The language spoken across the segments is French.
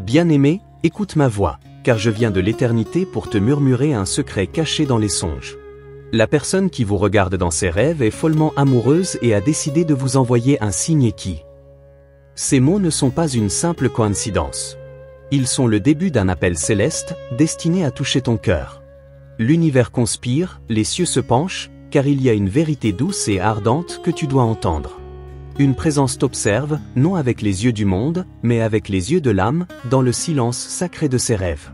Bien-aimé, écoute ma voix, car je viens de l'éternité pour te murmurer un secret caché dans les songes. La personne qui vous regarde dans ses rêves est follement amoureuse et a décidé de vous envoyer un signe qui. Ces mots ne sont pas une simple coïncidence. Ils sont le début d'un appel céleste, destiné à toucher ton cœur. L'univers conspire, les cieux se penchent, car il y a une vérité douce et ardente que tu dois entendre. Une présence t'observe, non avec les yeux du monde, mais avec les yeux de l'âme, dans le silence sacré de ses rêves.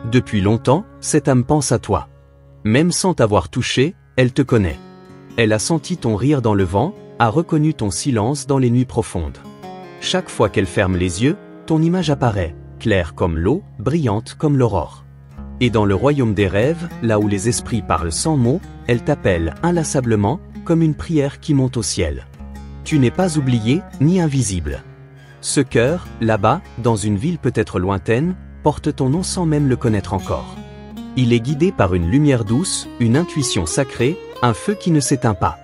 Depuis longtemps, cette âme pense à toi. Même sans t'avoir touché, elle te connaît. Elle a senti ton rire dans le vent, a reconnu ton silence dans les nuits profondes. Chaque fois qu'elle ferme les yeux, ton image apparaît, claire comme l'eau, brillante comme l'aurore. Et dans le royaume des rêves, là où les esprits parlent sans mots, elle t'appelle inlassablement, comme une prière qui monte au ciel. Tu n'es pas oublié, ni invisible. Ce cœur, là-bas, dans une ville peut-être lointaine, porte ton nom sans même le connaître encore. Il est guidé par une lumière douce, une intuition sacrée, un feu qui ne s'éteint pas.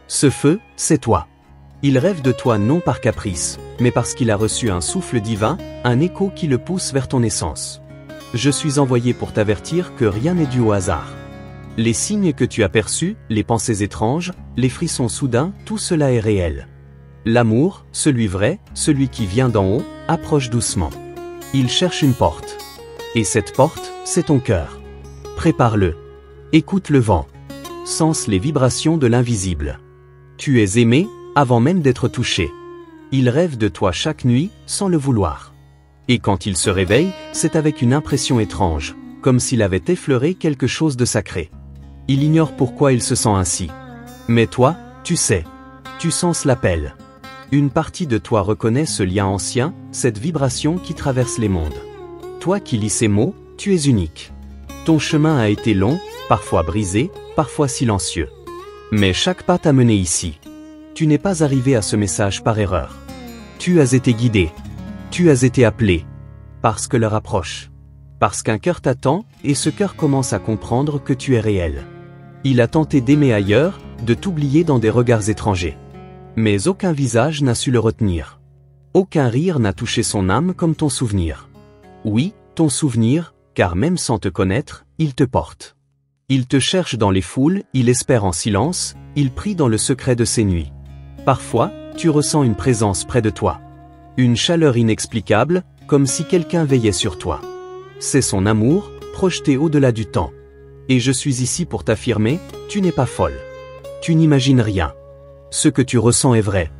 Ce feu, c'est toi. Il rêve de toi non par caprice, mais parce qu'il a reçu un souffle divin, un écho qui le pousse vers ton essence. Je suis envoyé pour t'avertir que rien n'est dû au hasard. Les signes que tu as perçus, les pensées étranges, les frissons soudains, tout cela est réel. L'amour, celui vrai, celui qui vient d'en haut, approche doucement. Il cherche une porte. Et cette porte, c'est ton cœur. Prépare-le. Écoute le vent. Sens les vibrations de l'invisible. Tu es aimé, avant même d'être touché. Il rêve de toi chaque nuit, sans le vouloir. Et quand il se réveille, c'est avec une impression étrange, comme s'il avait effleuré quelque chose de sacré. Il ignore pourquoi il se sent ainsi. Mais toi, tu sais. Tu sens l'appel. Une partie de toi reconnaît ce lien ancien, cette vibration qui traverse les mondes. Toi qui lis ces mots, tu es unique. Ton chemin a été long, parfois brisé, parfois silencieux. Mais chaque pas t'a mené ici. Tu n'es pas arrivé à ce message par erreur. Tu as été guidé. Tu as été appelé. Parce que l'heure approche. Parce qu'un cœur t'attend, et ce cœur commence à comprendre que tu es réel. Il a tenté d'aimer ailleurs, de t'oublier dans des regards étrangers. Mais aucun visage n'a su le retenir. Aucun rire n'a touché son âme comme ton souvenir. Oui, ton souvenir, car même sans te connaître, il te porte. Il te cherche dans les foules, il espère en silence, il prie dans le secret de ses nuits. Parfois, tu ressens une présence près de toi. Une chaleur inexplicable, comme si quelqu'un veillait sur toi. C'est son amour, projeté au-delà du temps. Et je suis ici pour t'affirmer, tu n'es pas folle. Tu n'imagines rien. Ce que tu ressens est vrai.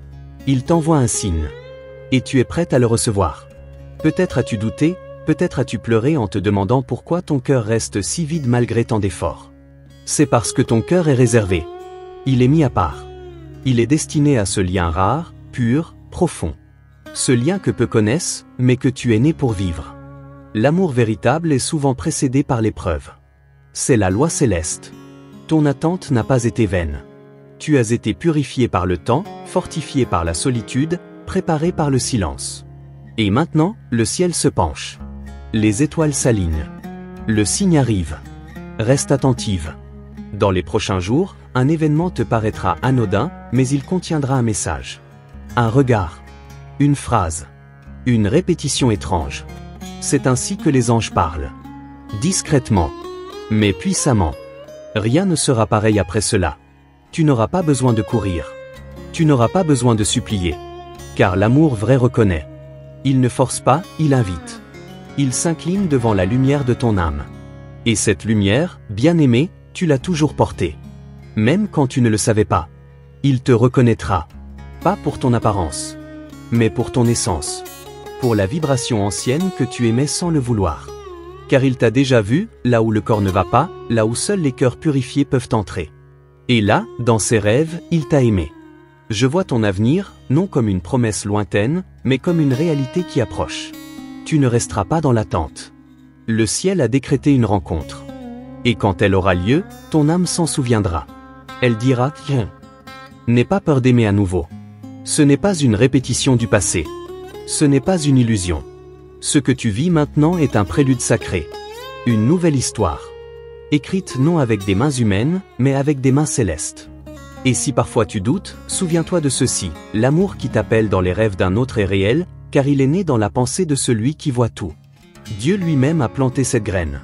Il t'envoie un signe. Et tu es prête à le recevoir. Peut-être as-tu douté, peut-être as-tu pleuré en te demandant pourquoi ton cœur reste si vide malgré tant d'efforts. C'est parce que ton cœur est réservé. Il est mis à part. Il est destiné à ce lien rare, pur, profond. Ce lien que peu connaissent, mais que tu es né pour vivre. L'amour véritable est souvent précédé par l'épreuve. C'est la loi céleste. Ton attente n'a pas été vaine. Tu as été purifié par le temps, fortifié par la solitude, préparé par le silence. Et maintenant, le ciel se penche. Les étoiles s'alignent. Le signe arrive. Reste attentive. Dans les prochains jours, un événement te paraîtra anodin, mais il contiendra un message. Un regard. Une phrase. Une répétition étrange. C'est ainsi que les anges parlent. Discrètement. Mais puissamment. Rien ne sera pareil après cela. Tu n'auras pas besoin de courir. Tu n'auras pas besoin de supplier. Car l'amour vrai reconnaît. Il ne force pas, il invite. Il s'incline devant la lumière de ton âme. Et cette lumière, bien-aimée, tu l'as toujours portée. Même quand tu ne le savais pas. Il te reconnaîtra. Pas pour ton apparence. Mais pour ton essence. Pour la vibration ancienne que tu aimais sans le vouloir. Car il t'a déjà vu, là où le corps ne va pas, là où seuls les cœurs purifiés peuvent entrer. Et là, dans ses rêves, il t'a aimé. Je vois ton avenir, non comme une promesse lointaine, mais comme une réalité qui approche. Tu ne resteras pas dans l'attente. Le ciel a décrété une rencontre. Et quand elle aura lieu, ton âme s'en souviendra. Elle dira « Tiens, n'aie pas peur d'aimer à nouveau. Ce n'est pas une répétition du passé. Ce n'est pas une illusion. Ce que tu vis maintenant est un prélude sacré. Une nouvelle histoire. Écrite non avec des mains humaines, mais avec des mains célestes. Et si parfois tu doutes, souviens-toi de ceci, l'amour qui t'appelle dans les rêves d'un autre est réel, car il est né dans la pensée de celui qui voit tout. Dieu lui-même a planté cette graine.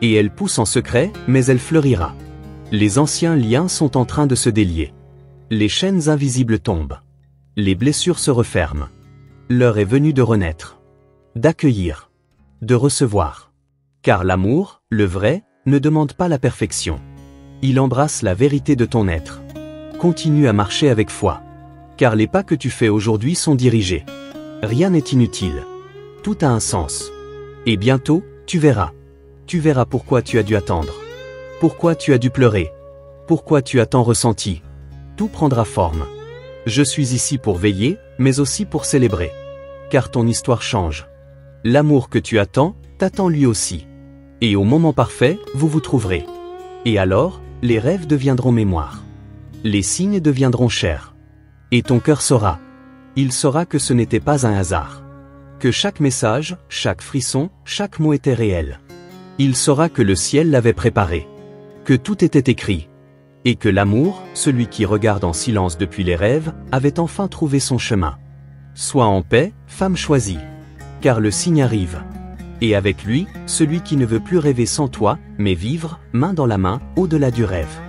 Et elle pousse en secret, mais elle fleurira. Les anciens liens sont en train de se délier. Les chaînes invisibles tombent. Les blessures se referment. L'heure est venue de renaître. D'accueillir. De recevoir. Car l'amour, le vrai, ne demande pas la perfection. Il embrasse la vérité de ton être. Continue à marcher avec foi. Car les pas que tu fais aujourd'hui sont dirigés. Rien n'est inutile. Tout a un sens. Et bientôt, tu verras. Tu verras pourquoi tu as dû attendre. Pourquoi tu as dû pleurer. Pourquoi tu as tant ressenti. Tout prendra forme. Je suis ici pour veiller, mais aussi pour célébrer. Car ton histoire change. L'amour que tu attends, t'attend lui aussi. Et au moment parfait, vous vous trouverez. Et alors, les rêves deviendront mémoire. Les signes deviendront chairs. Et ton cœur saura. Il saura que ce n'était pas un hasard. Que chaque message, chaque frisson, chaque mot était réel. Il saura que le ciel l'avait préparé. Que tout était écrit. Et que l'amour, celui qui regarde en silence depuis les rêves, avait enfin trouvé son chemin. Sois en paix, femme choisie. Car le signe arrive. Et avec lui, celui qui ne veut plus rêver sans toi, mais vivre, main dans la main, au-delà du rêve.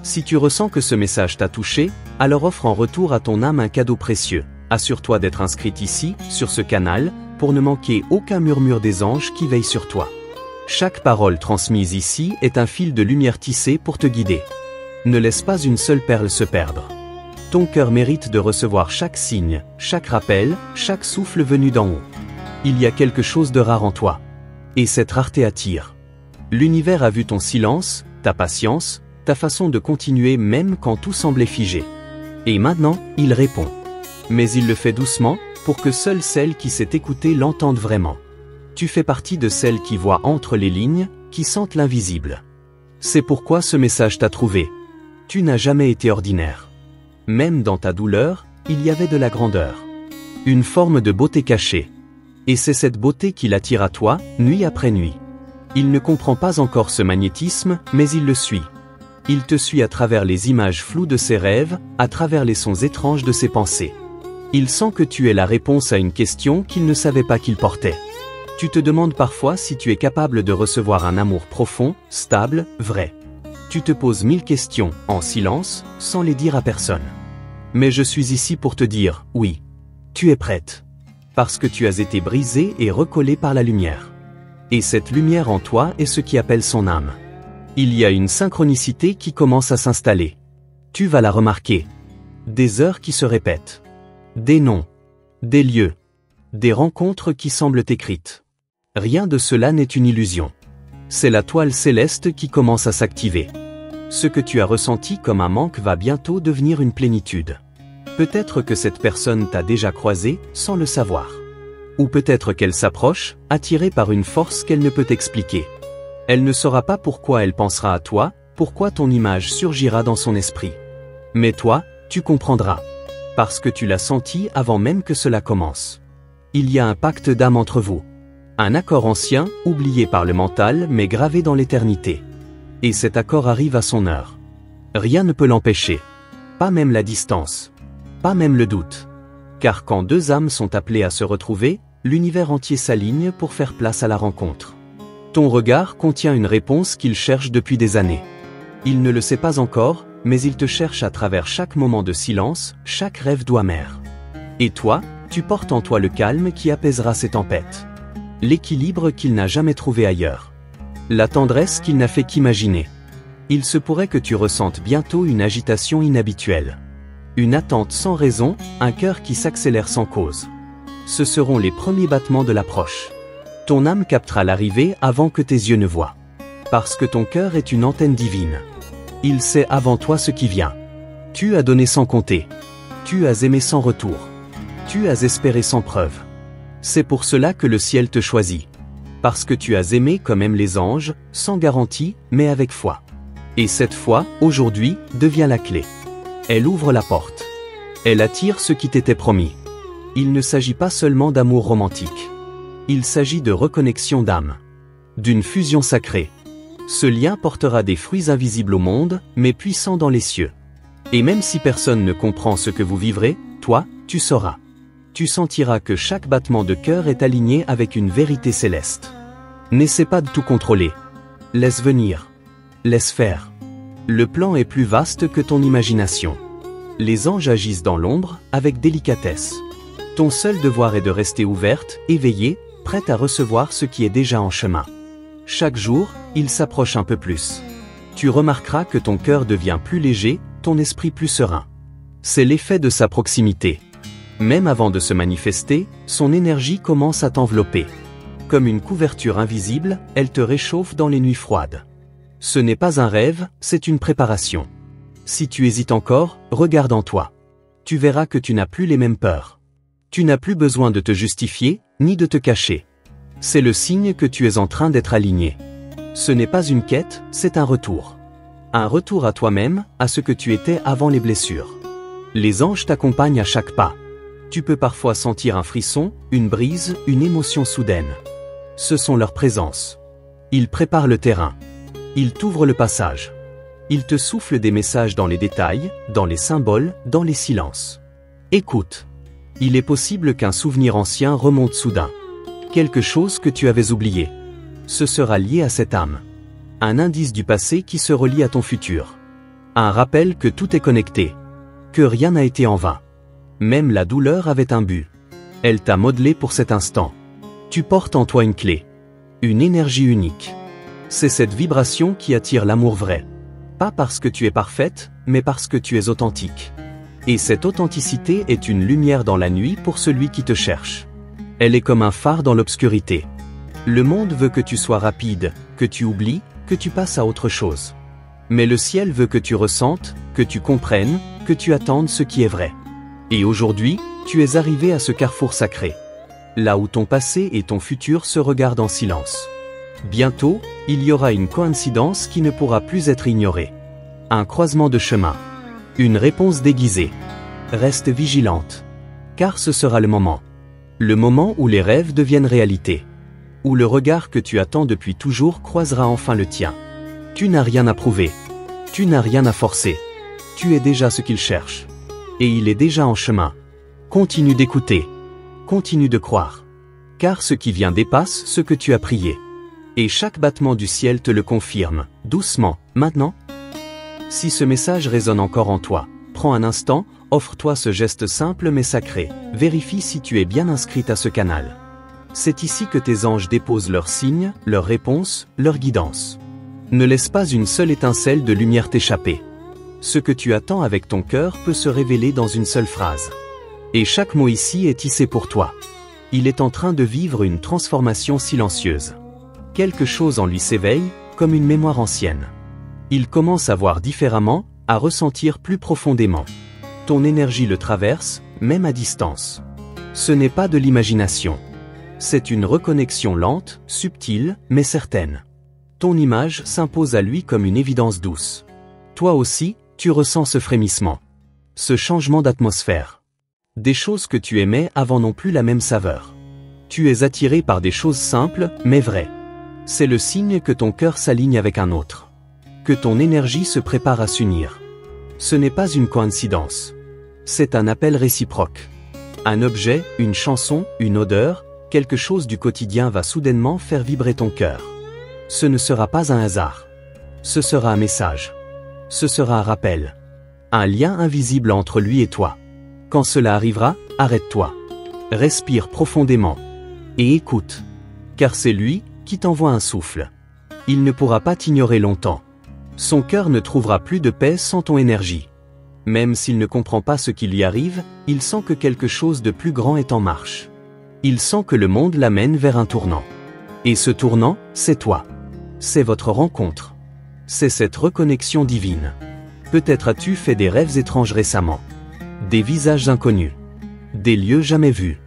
Si tu ressens que ce message t'a touché, alors offre en retour à ton âme un cadeau précieux. Assure-toi d'être inscrite ici, sur ce canal, pour ne manquer aucun murmure des anges qui veillent sur toi. Chaque parole transmise ici est un fil de lumière tissé pour te guider. Ne laisse pas une seule perle se perdre. Ton cœur mérite de recevoir chaque signe, chaque rappel, chaque souffle venu d'en haut. Il y a quelque chose de rare en toi. Et cette rareté attire. L'univers a vu ton silence, ta patience, ta façon de continuer même quand tout semblait figé. Et maintenant, il répond. Mais il le fait doucement, pour que seule celle qui s'est écoutée l'entende vraiment. Tu fais partie de celles qui voient entre les lignes, qui sentent l'invisible. C'est pourquoi ce message t'a trouvé. Tu n'as jamais été ordinaire. Même dans ta douleur, il y avait de la grandeur. Une forme de beauté cachée. Et c'est cette beauté qui l'attire à toi, nuit après nuit. Il ne comprend pas encore ce magnétisme, mais il le suit. Il te suit à travers les images floues de ses rêves, à travers les sons étranges de ses pensées. Il sent que tu es la réponse à une question qu'il ne savait pas qu'il portait. Tu te demandes parfois si tu es capable de recevoir un amour profond, stable, vrai. Tu te poses 1000 questions, en silence, sans les dire à personne. Mais je suis ici pour te dire, oui. Tu es prête. Parce que tu as été brisée et recollée par la lumière. Et cette lumière en toi est ce qui appelle son âme. Il y a une synchronicité qui commence à s'installer. Tu vas la remarquer. Des heures qui se répètent. Des noms. Des lieux. Des rencontres qui semblent écrites. Rien de cela n'est une illusion. C'est la toile céleste qui commence à s'activer. Ce que tu as ressenti comme un manque va bientôt devenir une plénitude. Peut-être que cette personne t'a déjà croisé, sans le savoir. Ou peut-être qu'elle s'approche, attirée par une force qu'elle ne peut expliquer. Elle ne saura pas pourquoi elle pensera à toi, pourquoi ton image surgira dans son esprit. Mais toi, tu comprendras. Parce que tu l'as senti avant même que cela commence. Il y a un pacte d'âme entre vous. Un accord ancien, oublié par le mental mais gravé dans l'éternité. Et cet accord arrive à son heure. Rien ne peut l'empêcher. Pas même la distance. Pas même le doute. Car quand deux âmes sont appelées à se retrouver, l'univers entier s'aligne pour faire place à la rencontre. Ton regard contient une réponse qu'il cherche depuis des années. Il ne le sait pas encore, mais il te cherche à travers chaque moment de silence, chaque rêve douamer. Et toi, tu portes en toi le calme qui apaisera ces tempêtes. L'équilibre qu'il n'a jamais trouvé ailleurs. La tendresse qu'il n'a fait qu'imaginer. Il se pourrait que tu ressentes bientôt une agitation inhabituelle. Une attente sans raison, un cœur qui s'accélère sans cause. Ce seront les premiers battements de l'approche. Ton âme captera l'arrivée avant que tes yeux ne voient. Parce que ton cœur est une antenne divine. Il sait avant toi ce qui vient. Tu as donné sans compter. Tu as aimé sans retour. Tu as espéré sans preuve. C'est pour cela que le ciel te choisit. Parce que tu as aimé comme aiment les anges, sans garantie, mais avec foi. Et cette foi, aujourd'hui, devient la clé. Elle ouvre la porte. Elle attire ce qui t'était promis. Il ne s'agit pas seulement d'amour romantique. Il s'agit de reconnexion d'âme. D'une fusion sacrée. Ce lien portera des fruits invisibles au monde, mais puissants dans les cieux. Et même si personne ne comprend ce que vous vivrez, toi, tu sauras. Tu sentiras que chaque battement de cœur est aligné avec une vérité céleste. N'essaie pas de tout contrôler. Laisse venir. Laisse faire. Le plan est plus vaste que ton imagination. Les anges agissent dans l'ombre, avec délicatesse. Ton seul devoir est de rester ouverte, éveillée, prête à recevoir ce qui est déjà en chemin. Chaque jour, il s'approche un peu plus. Tu remarqueras que ton cœur devient plus léger, ton esprit plus serein. C'est l'effet de sa proximité. Même avant de se manifester, son énergie commence à t'envelopper. Comme une couverture invisible, elle te réchauffe dans les nuits froides. Ce n'est pas un rêve, c'est une préparation. Si tu hésites encore, regarde en toi. Tu verras que tu n'as plus les mêmes peurs. Tu n'as plus besoin de te justifier, ni de te cacher. C'est le signe que tu es en train d'être aligné. Ce n'est pas une quête, c'est un retour. Un retour à toi-même, à ce que tu étais avant les blessures. Les anges t'accompagnent à chaque pas. Tu peux parfois sentir un frisson, une brise, une émotion soudaine. Ce sont leurs présences. Ils préparent le terrain. Ils t'ouvrent le passage. Ils te soufflent des messages dans les détails, dans les symboles, dans les silences. Écoute. Il est possible qu'un souvenir ancien remonte soudain. Quelque chose que tu avais oublié. Ce sera lié à cette âme. Un indice du passé qui se relie à ton futur. Un rappel que tout est connecté. Que rien n'a été en vain. Même la douleur avait un but. Elle t'a modelé pour cet instant. Tu portes en toi une clé. Une énergie unique. C'est cette vibration qui attire l'amour vrai. Pas parce que tu es parfaite, mais parce que tu es authentique. Et cette authenticité est une lumière dans la nuit pour celui qui te cherche. Elle est comme un phare dans l'obscurité. Le monde veut que tu sois rapide, que tu oublies, que tu passes à autre chose. Mais le ciel veut que tu ressentes, que tu comprennes, que tu attendes ce qui est vrai. Et aujourd'hui, tu es arrivé à ce carrefour sacré. Là où ton passé et ton futur se regardent en silence. Bientôt, il y aura une coïncidence qui ne pourra plus être ignorée. Un croisement de chemin. Une réponse déguisée. Reste vigilante. Car ce sera le moment. Le moment où les rêves deviennent réalité. Où le regard que tu attends depuis toujours croisera enfin le tien. Tu n'as rien à prouver. Tu n'as rien à forcer. Tu es déjà ce qu'il cherche. Et il est déjà en chemin. Continue d'écouter. Continue de croire. Car ce qui vient dépasse ce que tu as prié. Et chaque battement du ciel te le confirme, doucement, maintenant. Si ce message résonne encore en toi, prends un instant, offre-toi ce geste simple mais sacré, vérifie si tu es bien inscrite à ce canal. C'est ici que tes anges déposent leurs signes, leurs réponses, leur guidance. Ne laisse pas une seule étincelle de lumière t'échapper. Ce que tu attends avec ton cœur peut se révéler dans une seule phrase. Et chaque mot ici est tissé pour toi. Il est en train de vivre une transformation silencieuse. Quelque chose en lui s'éveille, comme une mémoire ancienne. Il commence à voir différemment, à ressentir plus profondément. Ton énergie le traverse, même à distance. Ce n'est pas de l'imagination. C'est une reconnexion lente, subtile, mais certaine. Ton image s'impose à lui comme une évidence douce. Toi aussi, tu ressens ce frémissement. Ce changement d'atmosphère. Des choses que tu aimais avant n'ont plus la même saveur. Tu es attiré par des choses simples, mais vraies. C'est le signe que ton cœur s'aligne avec un autre. Que ton énergie se prépare à s'unir. Ce n'est pas une coïncidence. C'est un appel réciproque. Un objet, une chanson, une odeur, quelque chose du quotidien va soudainement faire vibrer ton cœur. Ce ne sera pas un hasard. Ce sera un message. Ce sera un rappel. Un lien invisible entre lui et toi. Quand cela arrivera, arrête-toi. Respire profondément. Et écoute. Car c'est lui qui t'envoie un souffle. Il ne pourra pas t'ignorer longtemps. Son cœur ne trouvera plus de paix sans ton énergie. Même s'il ne comprend pas ce qui lui arrive, il sent que quelque chose de plus grand est en marche. Il sent que le monde l'amène vers un tournant. Et ce tournant, c'est toi. C'est votre rencontre. C'est cette reconnexion divine. Peut-être as-tu fait des rêves étranges récemment. Des visages inconnus. Des lieux jamais vus.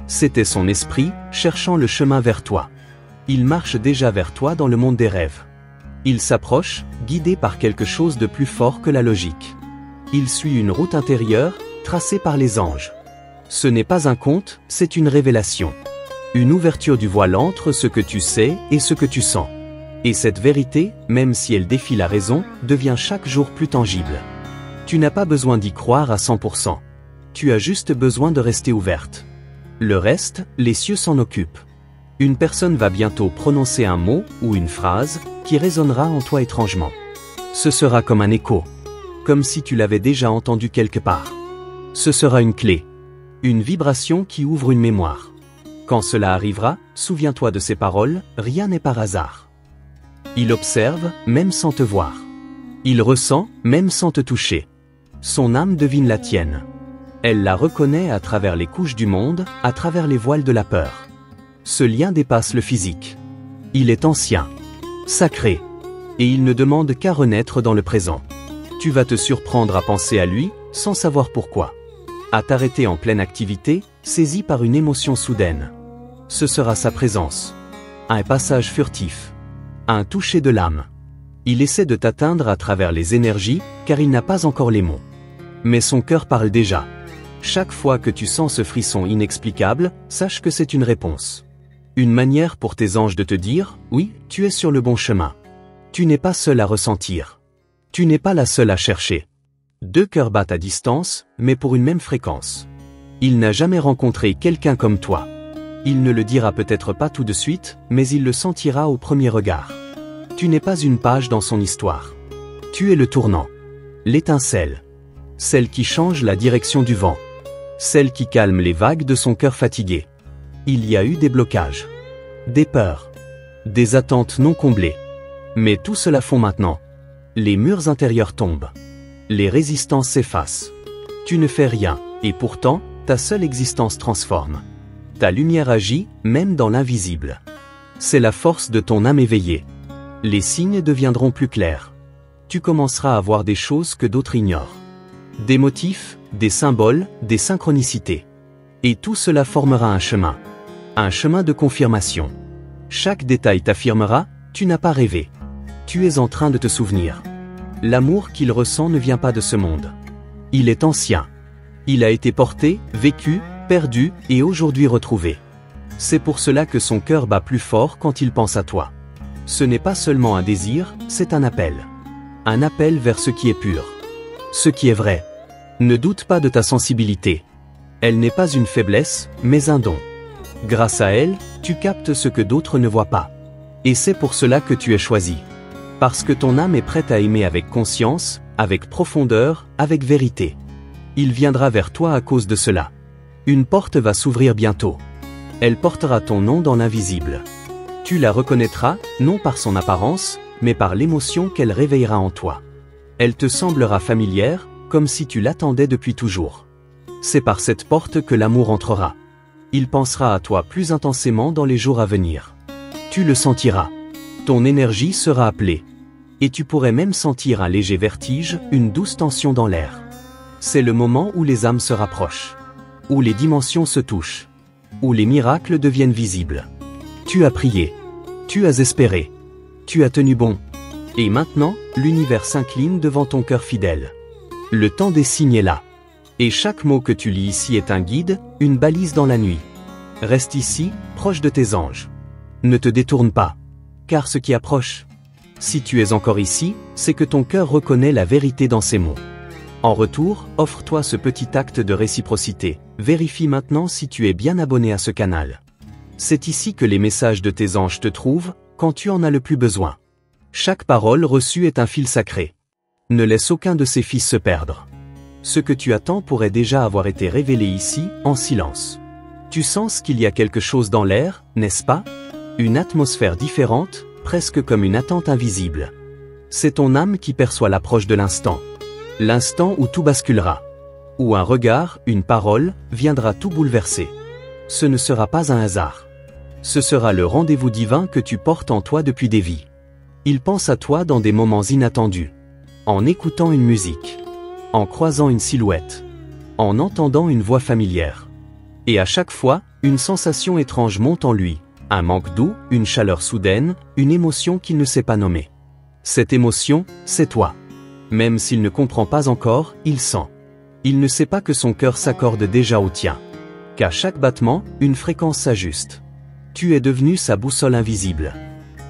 C'était son esprit, cherchant le chemin vers toi. Il marche déjà vers toi dans le monde des rêves. Il s'approche, guidé par quelque chose de plus fort que la logique. Il suit une route intérieure, tracée par les anges. Ce n'est pas un conte, c'est une révélation. Une ouverture du voile entre ce que tu sais et ce que tu sens. Et cette vérité, même si elle défie la raison, devient chaque jour plus tangible. Tu n'as pas besoin d'y croire à 100%. Tu as juste besoin de rester ouverte. Le reste, les cieux s'en occupent. Une personne va bientôt prononcer un mot ou une phrase qui résonnera en toi étrangement. Ce sera comme un écho, comme si tu l'avais déjà entendu quelque part. Ce sera une clé, une vibration qui ouvre une mémoire. Quand cela arrivera, souviens-toi de ces paroles, rien n'est par hasard. Il observe, même sans te voir. Il ressent, même sans te toucher. Son âme devine la tienne. Elle la reconnaît à travers les couches du monde, à travers les voiles de la peur. Ce lien dépasse le physique. Il est ancien, sacré, et il ne demande qu'à renaître dans le présent. Tu vas te surprendre à penser à lui, sans savoir pourquoi. À t'arrêter en pleine activité, saisi par une émotion soudaine. Ce sera sa présence. Un passage furtif. Un toucher de l'âme. Il essaie de t'atteindre à travers les énergies, car il n'a pas encore les mots. Mais son cœur parle déjà. Chaque fois que tu sens ce frisson inexplicable, sache que c'est une réponse. Une manière pour tes anges de te dire, oui, tu es sur le bon chemin. Tu n'es pas seul à ressentir. Tu n'es pas la seule à chercher. Deux cœurs battent à distance, mais pour une même fréquence. Il n'a jamais rencontré quelqu'un comme toi. Il ne le dira peut-être pas tout de suite, mais il le sentira au premier regard. Tu n'es pas une page dans son histoire. Tu es le tournant. L'étincelle. Celle qui change la direction du vent. Celle qui calme les vagues de son cœur fatigué. Il y a eu des blocages. Des peurs. Des attentes non comblées. Mais tout cela fond maintenant. Les murs intérieurs tombent. Les résistances s'effacent. Tu ne fais rien, et pourtant, ta seule existence transforme. Ta lumière agit, même dans l'invisible. C'est la force de ton âme éveillée. Les signes deviendront plus clairs. Tu commenceras à voir des choses que d'autres ignorent. Des motifs, des symboles, des synchronicités. Et tout cela formera un chemin. Un chemin de confirmation. Chaque détail t'affirmera, tu n'as pas rêvé. Tu es en train de te souvenir. L'amour qu'il ressent ne vient pas de ce monde. Il est ancien. Il a été porté, vécu, perdu, et aujourd'hui retrouvé. C'est pour cela que son cœur bat plus fort quand il pense à toi. Ce n'est pas seulement un désir, c'est un appel. Un appel vers ce qui est pur. Ce qui est vrai. Ne doute pas de ta sensibilité. Elle n'est pas une faiblesse, mais un don. Grâce à elle, tu captes ce que d'autres ne voient pas. Et c'est pour cela que tu es choisi. Parce que ton âme est prête à aimer avec conscience, avec profondeur, avec vérité. Il viendra vers toi à cause de cela. Une porte va s'ouvrir bientôt. Elle portera ton nom dans l'invisible. Tu la reconnaîtras, non par son apparence, mais par l'émotion qu'elle réveillera en toi. Elle te semblera familière, comme si tu l'attendais depuis toujours. C'est par cette porte que l'amour entrera. Il pensera à toi plus intensément dans les jours à venir. Tu le sentiras. Ton énergie sera appelée. Et tu pourrais même sentir un léger vertige, une douce tension dans l'air. C'est le moment où les âmes se rapprochent. Où les dimensions se touchent. Où les miracles deviennent visibles. Tu as prié. Tu as espéré. Tu as tenu bon. Et maintenant, l'univers s'incline devant ton cœur fidèle. Le temps des signes est là. Et chaque mot que tu lis ici est un guide, une balise dans la nuit. Reste ici, proche de tes anges. Ne te détourne pas. Car ce qui approche. Si tu es encore ici, c'est que ton cœur reconnaît la vérité dans ces mots. En retour, offre-toi ce petit acte de réciprocité. Vérifie maintenant si tu es bien abonné à ce canal. C'est ici que les messages de tes anges te trouvent, quand tu en as le plus besoin. Chaque parole reçue est un fil sacré. Ne laisse aucun de ses fils se perdre. Ce que tu attends pourrait déjà avoir été révélé ici, en silence. Tu sens qu'il y a quelque chose dans l'air, n'est-ce pas? Une atmosphère différente, presque comme une attente invisible. C'est ton âme qui perçoit l'approche de l'instant. L'instant où tout basculera. Où un regard, une parole, viendra tout bouleverser. Ce ne sera pas un hasard. Ce sera le rendez-vous divin que tu portes en toi depuis des vies. Il pense à toi dans des moments inattendus. En écoutant une musique. En croisant une silhouette. En entendant une voix familière. Et à chaque fois, une sensation étrange monte en lui. Un manque doux, une chaleur soudaine, une émotion qu'il ne sait pas nommer. Cette émotion, c'est toi. Même s'il ne comprend pas encore, il sent. Il ne sait pas que son cœur s'accorde déjà au tien. Qu'à chaque battement, une fréquence s'ajuste. Tu es devenu sa boussole invisible.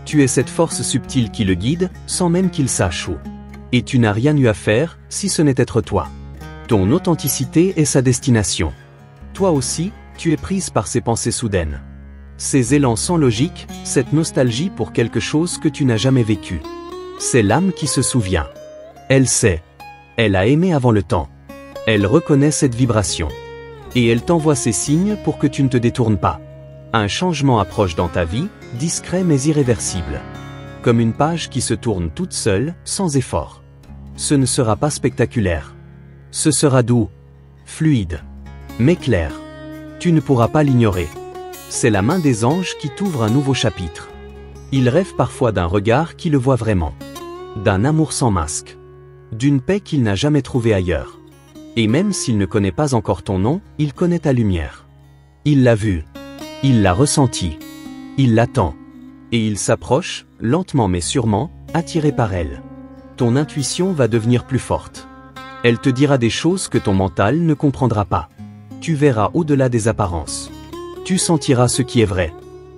Tu es cette force subtile qui le guide, sans même qu'il sache où. Et tu n'as rien eu à faire, si ce n'est être toi. Ton authenticité est sa destination. Toi aussi, tu es prise par ces pensées soudaines. Ces élans sans logique, cette nostalgie pour quelque chose que tu n'as jamais vécu. C'est l'âme qui se souvient. Elle sait. Elle a aimé avant le temps. Elle reconnaît cette vibration. Et elle t'envoie ces signes pour que tu ne te détournes pas. Un changement approche dans ta vie, discret mais irréversible. Comme une page qui se tourne toute seule, sans effort. Ce ne sera pas spectaculaire. Ce sera doux, fluide, mais clair. Tu ne pourras pas l'ignorer. C'est la main des anges qui t'ouvre un nouveau chapitre. Ils rêvent parfois d'un regard qui le voit vraiment. D'un amour sans masque. D'une paix qu'il n'a jamais trouvée ailleurs. Et même s'il ne connaît pas encore ton nom, il connaît ta lumière. Il l'a vue. Il l'a ressentie. Il l'attend. Et il s'approche, lentement mais sûrement, attiré par elle. Ton intuition va devenir plus forte. Elle te dira des choses que ton mental ne comprendra pas. Tu verras au-delà des apparences. Tu sentiras ce qui est vrai.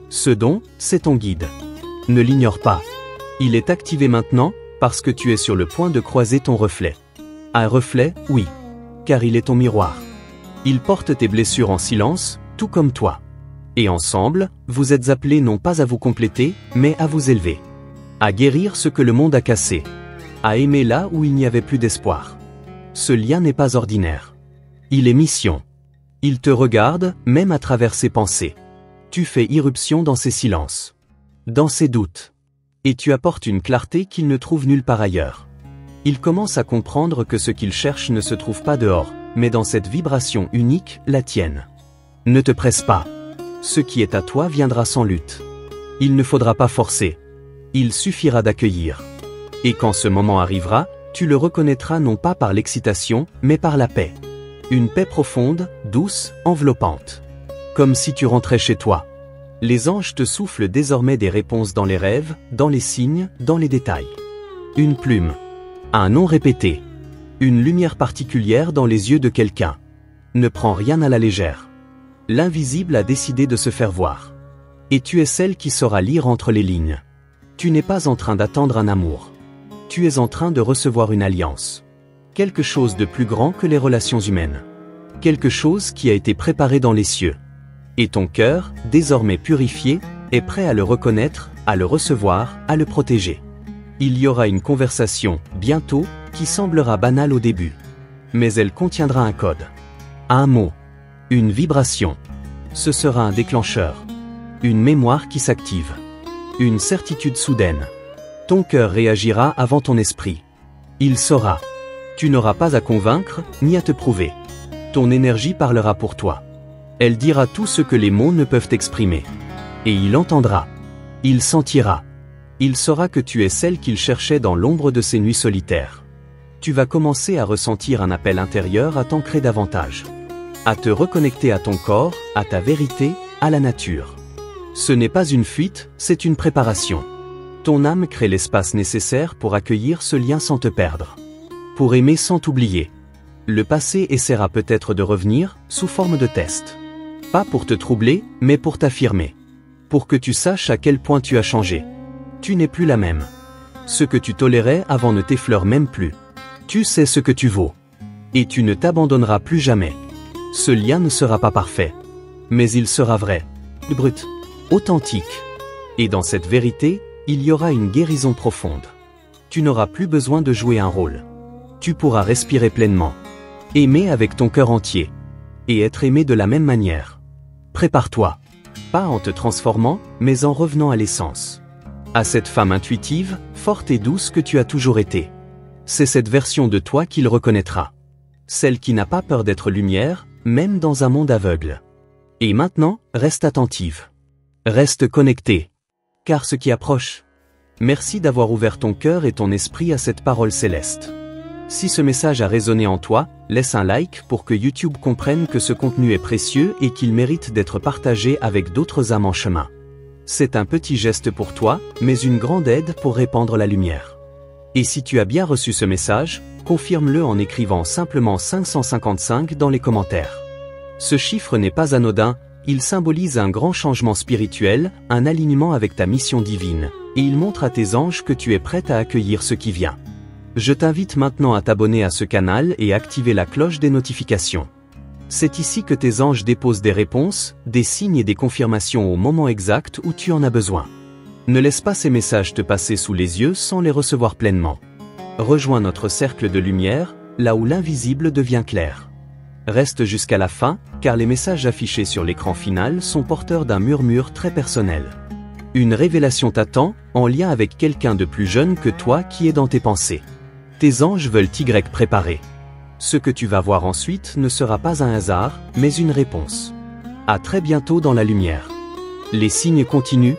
Ce don, c'est ton guide. Ne l'ignore pas. Il est activé maintenant, parce que tu es sur le point de croiser ton reflet. Un reflet, oui. Car il est ton miroir. Il porte tes blessures en silence, tout comme toi. Et ensemble, vous êtes appelés non pas à vous compléter, mais à vous élever. À guérir ce que le monde a cassé. À aimer là où il n'y avait plus d'espoir. Ce lien n'est pas ordinaire. Il est mission. Il te regarde, même à travers ses pensées. Tu fais irruption dans ses silences. Dans ses doutes. Et tu apportes une clarté qu'il ne trouve nulle part ailleurs. Il commence à comprendre que ce qu'il cherche ne se trouve pas dehors, mais dans cette vibration unique, la tienne. Ne te presse pas. Ce qui est à toi viendra sans lutte. Il ne faudra pas forcer. Il suffira d'accueillir. Et quand ce moment arrivera, tu le reconnaîtras non pas par l'excitation, mais par la paix. Une paix profonde, douce, enveloppante. Comme si tu rentrais chez toi. Les anges te soufflent désormais des réponses dans les rêves, dans les signes, dans les détails. Une plume. Un nom répété. Une lumière particulière dans les yeux de quelqu'un. Ne prends rien à la légère. L'invisible a décidé de se faire voir. Et tu es celle qui saura lire entre les lignes. Tu n'es pas en train d'attendre un amour. Tu es en train de recevoir une alliance. Quelque chose de plus grand que les relations humaines. Quelque chose qui a été préparé dans les cieux. Et ton cœur, désormais purifié, est prêt à le reconnaître, à le recevoir, à le protéger. Il y aura une conversation, bientôt, qui semblera banale au début. Mais elle contiendra un code. Un mot. Une vibration. Ce sera un déclencheur. Une mémoire qui s'active. Une certitude soudaine. Ton cœur réagira avant ton esprit. Il saura. Tu n'auras pas à convaincre, ni à te prouver. Ton énergie parlera pour toi. Elle dira tout ce que les mots ne peuvent exprimer. Et il entendra. Il sentira. Il saura que tu es celle qu'il cherchait dans l'ombre de ses nuits solitaires. Tu vas commencer à ressentir un appel intérieur à t'ancrer davantage. À te reconnecter à ton corps, à ta vérité, à la nature. Ce n'est pas une fuite, c'est une préparation. Ton âme crée l'espace nécessaire pour accueillir ce lien sans te perdre. Pour aimer sans t'oublier. Le passé essaiera peut-être de revenir, sous forme de test. Pas pour te troubler, mais pour t'affirmer. Pour que tu saches à quel point tu as changé. Tu n'es plus la même. Ce que tu tolérais avant ne t'effleure même plus. Tu sais ce que tu vaux. Et tu ne t'abandonneras plus jamais. Ce lien ne sera pas parfait. Mais il sera vrai. Brut. Authentique. Et dans cette vérité, il y aura une guérison profonde. Tu n'auras plus besoin de jouer un rôle. Tu pourras respirer pleinement. Aimer avec ton cœur entier. Et être aimé de la même manière. Prépare-toi. Pas en te transformant, mais en revenant à l'essence. À cette femme intuitive, forte et douce que tu as toujours été. C'est cette version de toi qu'il reconnaîtra. Celle qui n'a pas peur d'être lumière, même dans un monde aveugle. Et maintenant, reste attentive. Reste connecté. Car ce qui approche. Merci d'avoir ouvert ton cœur et ton esprit à cette parole céleste. Si ce message a résonné en toi, laisse un like pour que YouTube comprenne que ce contenu est précieux et qu'il mérite d'être partagé avec d'autres âmes en chemin. C'est un petit geste pour toi, mais une grande aide pour répandre la lumière. Et si tu as bien reçu ce message, confirme-le en écrivant simplement 555 dans les commentaires. Ce chiffre n'est pas anodin, il symbolise un grand changement spirituel, un alignement avec ta mission divine, et il montre à tes anges que tu es prête à accueillir ce qui vient. Je t'invite maintenant à t'abonner à ce canal et activer la cloche des notifications. C'est ici que tes anges déposent des réponses, des signes et des confirmations au moment exact où tu en as besoin. Ne laisse pas ces messages te passer sous les yeux sans les recevoir pleinement. Rejoins notre cercle de lumière, là où l'invisible devient clair. Reste jusqu'à la fin, car les messages affichés sur l'écran final sont porteurs d'un murmure très personnel. Une révélation t'attend, en lien avec quelqu'un de plus jeune que toi qui est dans tes pensées. Tes anges veulent t'y préparer. Ce que tu vas voir ensuite ne sera pas un hasard, mais une réponse. À très bientôt dans la lumière. Les signes continuent,